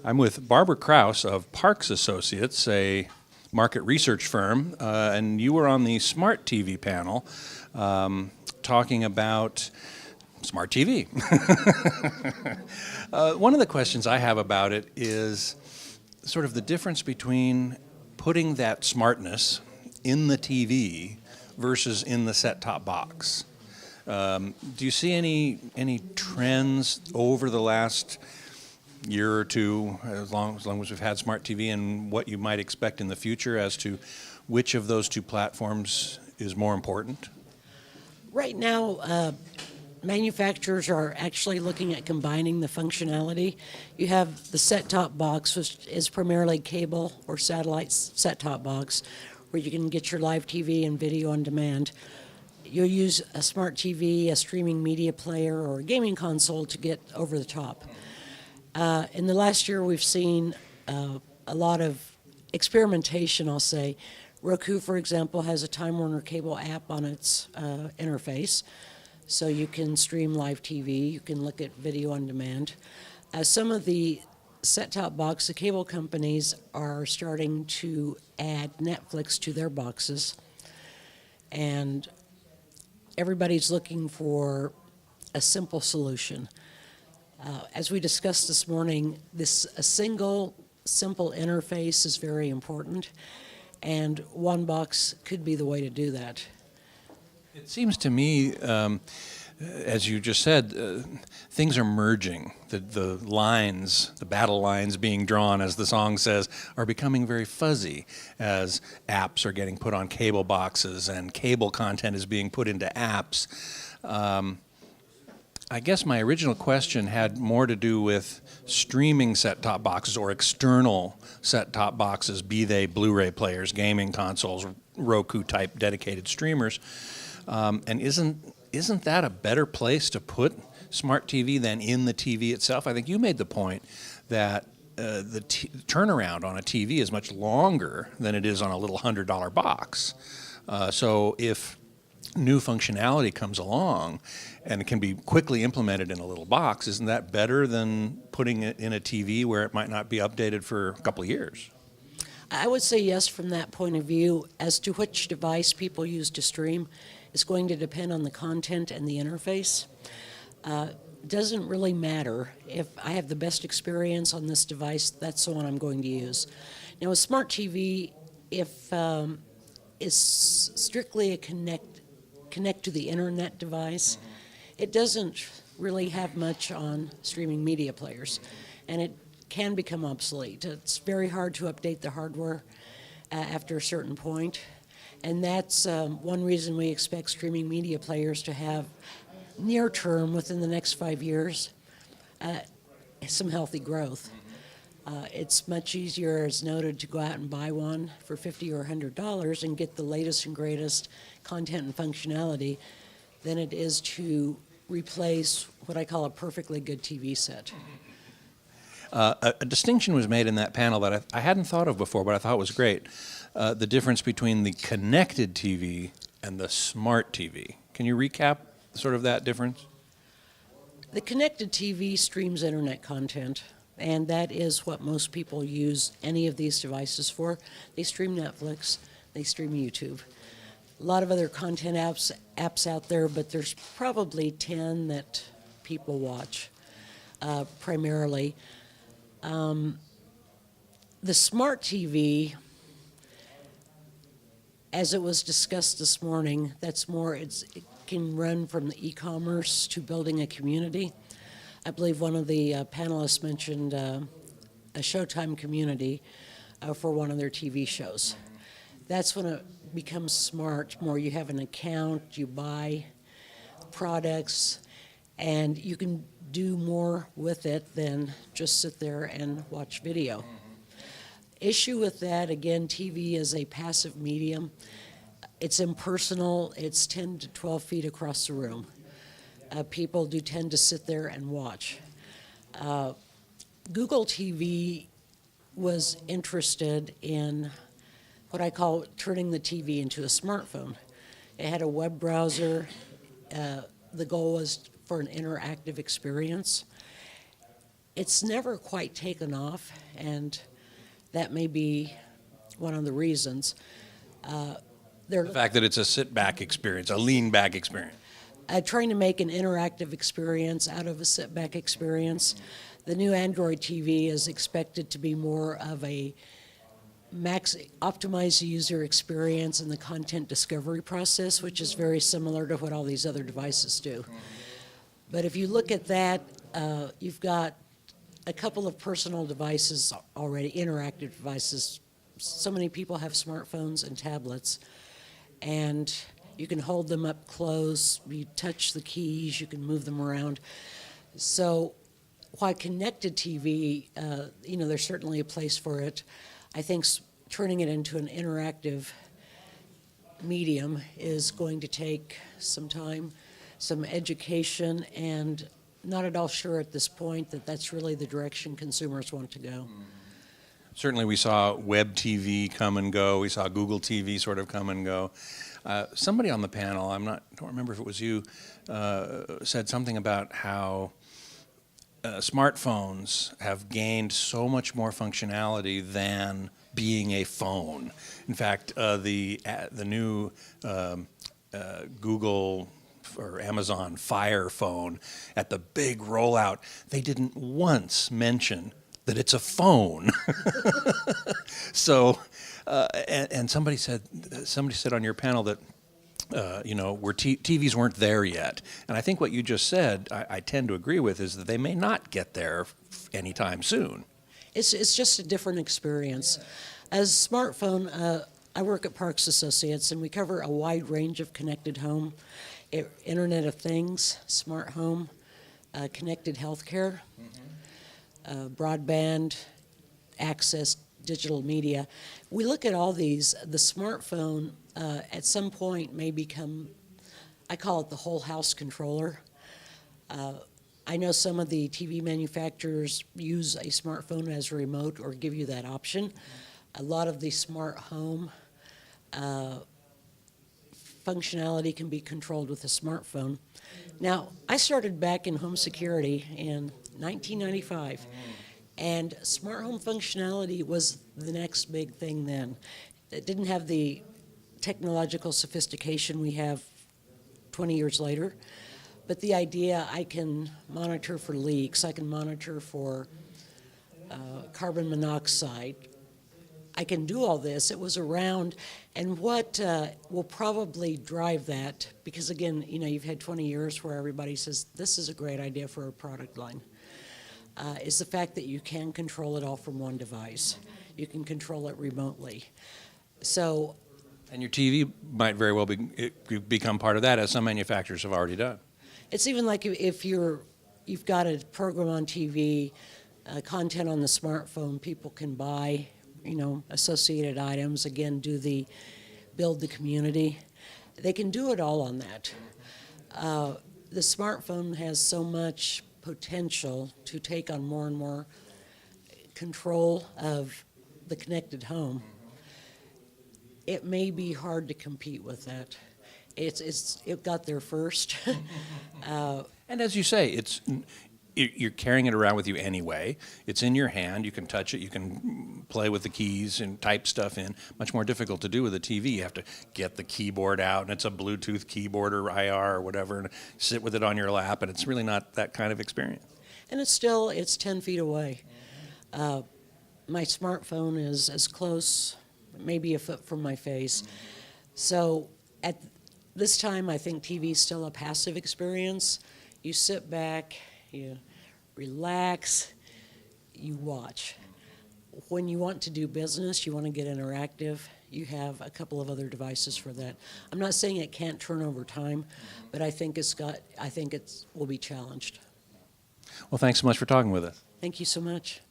I'm with Barbara Kraus of Parks Associates, a market research firm, and you were on the Smart TV panel talking about Smart TV. One of the questions I have about it is sort of the difference between putting that smartness in the TV versus in the set-top box. Do you see any trends over the last year or two, as long as we've had Smart TV, and what you might expect in the future as to which of those two platforms is more important? Right now, manufacturers are actually looking at combining the functionality. You have the set-top box, which is primarily cable or satellite set-top box, where you can get your live TV and video on demand. You'll use a smart TV, a streaming media player, or a gaming console to get over the top. In the last year, we've seen a lot of experimentation, I'll say. Roku, for example, has a Time Warner Cable app on its interface, so you can stream live TV, you can look at video on demand. Some of the set-top box, the cable companies are starting to add Netflix to their boxes, and everybody's looking for a simple solution. As we discussed this morning, a single, simple interface is very important, and one box could be the way to do that. It seems to me, as you just said, things are merging. The lines, the battle lines being drawn, as the song says, are becoming very fuzzy as apps are getting put on cable boxes and cable content is being put into apps. I guess my original question had more to do with streaming set-top boxes or external set-top boxes, be they Blu-ray players, gaming consoles, Roku-type dedicated streamers. And isn't that a better place to put Smart TV than in the TV itself? I think you made the point that the turnaround on a TV is much longer than it is on a little $100 box. So if new functionality comes along and it can be quickly implemented in a little box, isn't that better than putting it in a TV where it might not be updated for a couple of years? I would say yes from that point of view. As to which device people use to stream, it's going to depend on the content and the interface. Doesn't really matter. If I have the best experience on this device, that's the one I'm going to use. Now, with Smart TV, if it's strictly a connect to the internet device, it doesn't really have much on streaming media players, and it can become obsolete. It's very hard to update the hardware after a certain point, and that's one reason we expect streaming media players to have near term, within the next 5 years, some healthy growth. It's much easier, as noted, to go out and buy one for $50 or $100 and get the latest and greatest content and functionality than it is to replace what I call a perfectly good TV set. A distinction was made in that panel that I hadn't thought of before, but I thought was great. The difference between the connected TV and the smart TV. Can you recap sort of that difference? The connected TV streams internet content, and that is what most people use any of these devices for. They stream Netflix, they stream YouTube. A lot of other content apps out there, but there's probably 10 that people watch primarily. The smart TV, as it was discussed this morning, it can run from the e-commerce to building a community. I believe one of the panelists mentioned a Showtime community for one of their TV shows. That's when it becomes smart more. You have an account, you buy products, and you can do more with it than just sit there and watch video. Issue with that, again, TV is a passive medium. It's impersonal. It's 10 to 12 feet across the room. People do tend to sit there and watch. Google TV was interested in what I call turning the TV into a smartphone. It had a web browser. The goal was for an interactive experience. it's never quite taken off, and that may be one of the reasons. They're The fact that it's a sit-back experience, a lean-back experience. trying to make an interactive experience out of a sit-back experience. The new Android TV is expected to be more of a optimize the user experience and the content discovery process, which is very similar to what all these other devices do. But if you look at that, you've got a couple of personal devices already, interactive devices. So many people have smartphones and tablets, and you can hold them up close, you touch the keys, you can move them around. So while connected TV, there's certainly a place for it. I think turning it into an interactive medium is going to take some time, some education, and not at all sure at this point that that's really the direction consumers want to go. Certainly we saw web TV come and go. We saw Google TV sort of come and go. Somebody on the panel, don't remember if it was you, said something about how smartphones have gained so much more functionality than being a phone. In fact, the new Google or Amazon Fire phone at the big rollout, they didn't once mention that it's a phone. So, and somebody said on your panel that TVs weren't there yet. And I think what you just said, I tend to agree with, is that they may not get there anytime soon. It's just a different experience. As a smartphone, I work at Parks Associates, and we cover a wide range of connected home, Internet of Things, smart home, connected healthcare, broadband, access, digital media. We look at all these. The smartphone at some point may become, I call it the whole house controller. I know some of the TV manufacturers use a smartphone as a remote or give you that option. A lot of the smart home functionality can be controlled with a smartphone. Now, I started back in home security in 1995, and smart home functionality was the next big thing then. It didn't have the technological sophistication we have 20 years later, but the idea I can monitor for leaks, I can monitor for carbon monoxide, I can do all this. It was around, and what will probably drive that, because again, you've had 20 years where everybody says, this is a great idea for a product line, is the fact that you can control it all from one device. You can control it remotely. So, and your TV might very well become part of that, as some manufacturers have already done. It's even like if you've got a program on TV, content on the smartphone, people can buy, associated items, again, build the community. They can do it all on that. The smartphone has so much potential to take on more and more control of the connected home. It may be hard to compete with that. It got there first. And as you say, you're carrying it around with you anyway. It's in your hand. You can touch it. You can play with the keys and type stuff in. Much more difficult to do with a TV. You have to get the keyboard out, and it's a Bluetooth keyboard or IR or whatever, and sit with it on your lap, and it's really not that kind of experience. And it's 10 feet away. My smartphone is as close, maybe a foot from my face. So at this time, I think TV is still a passive experience. You sit back, you relax, you watch. When you want to do business, you want to get interactive, you have a couple of other devices for that. I'm not saying it can't turn over time, but I think it will be challenged. Well, thanks so much for talking with us. Thank you so much.